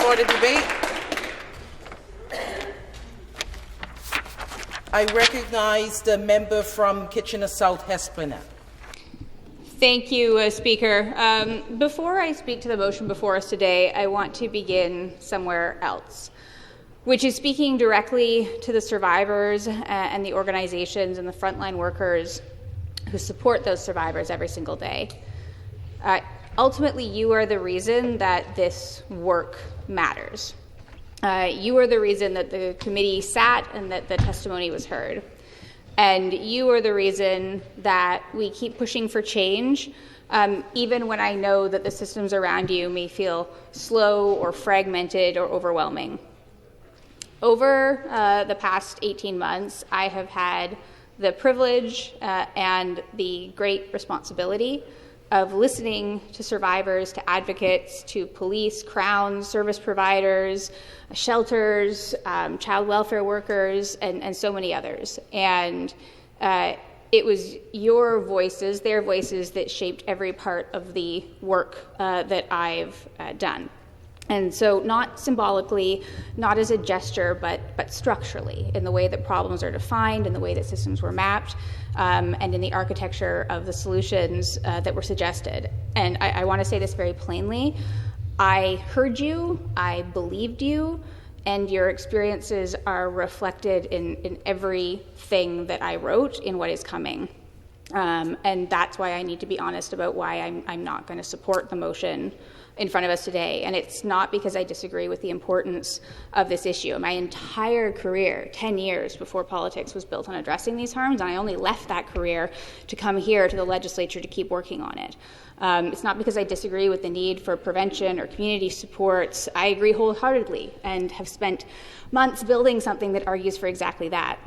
for the debate. I recognize the member from Kitchener South Hespeler. Thank you, Speaker. Before I speak to the motion before us today, I want to begin somewhere else, which is speaking directly to the survivors and the organizations and the frontline workers who support those survivors every single day. Ultimately, you are the reason that this work matters. You are the reason that the committee sat and that the testimony was heard. And you are the reason that we keep pushing for change, even when I know that the systems around you may feel slow or fragmented or overwhelming. Over the past 18 months, I have had the privilege and the great responsibility of listening to survivors, to advocates, to police, Crown, service providers, shelters, child welfare workers, and so many others. And it was your voices, their voices, that shaped every part of the work that I've done. And so not symbolically, not as a gesture, but structurally, in the way that problems are defined, in the way that systems were mapped, and in the architecture of the solutions that were suggested. And I want to say this very plainly. I heard you, I believed you, and your experiences are reflected in everything that I wrote in what is coming. And that's why I need to be honest about why I'm not going to support the motion in front of us today. And it's not because I disagree with the importance of this issue. My entire career, 10 years before politics, was built on addressing these harms, and I only left that career to come here to the legislature to keep working on it. It's not because I disagree with the need for prevention or community supports. I agree wholeheartedly and have spent months building something that argues for exactly that.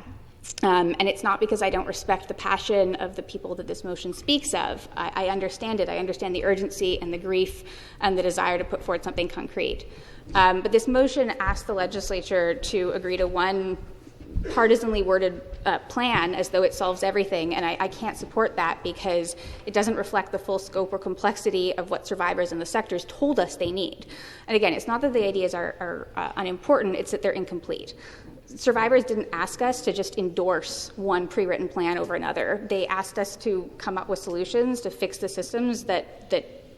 And it's not because I don't respect the passion of the people that this motion speaks of. I understand it. I understand the urgency and the grief and the desire to put forward something concrete. But this motion asks the legislature to agree to one partisanly worded plan as though it solves everything, and I can't support that because it doesn't reflect the full scope or complexity of what survivors in the sectors told us they need. And again, it's not that the ideas are unimportant, it's that they're incomplete. Survivors didn't ask us to just endorse one pre-written plan over another. They asked us to come up with solutions to fix the systems that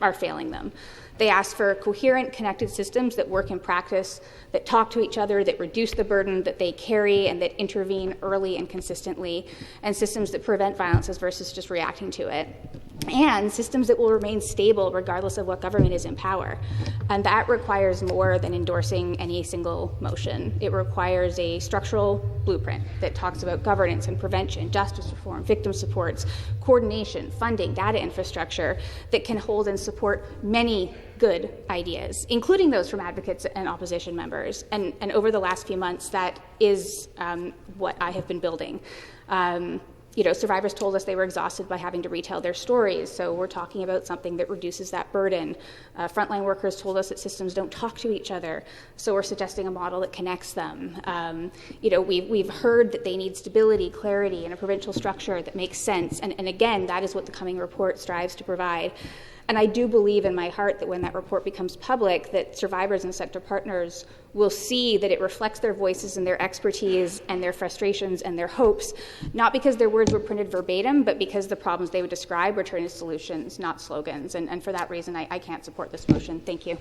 are failing them. They asked for coherent, connected systems that work in practice, that talk to each other, that reduce the burden that they carry, and that intervene early and consistently, and systems that prevent violences versus just reacting to it, and systems that will remain stable regardless of what government is in power. And that requires more than endorsing any single motion. It requires a structural blueprint that talks about governance and prevention, justice reform, victim supports, coordination, funding, data infrastructure that can hold and support many good ideas, including those from advocates and opposition members. And over the last few months, that is what I have been building. Survivors told us they were exhausted by having to retell their stories, so we're talking about something that reduces that burden. Frontline workers told us that systems don't talk to each other, so we're suggesting a model that connects them. We've heard that they need stability, clarity, and a provincial structure that makes sense, and again, that is what the coming report strives to provide. And I do believe in my heart that when that report becomes public, that survivors and sector partners will see that it reflects their voices and their expertise and their frustrations and their hopes, not because their words were printed verbatim, but because the problems they would describe were turned into solutions, not slogans. And for that reason, I can't support this motion. Thank you.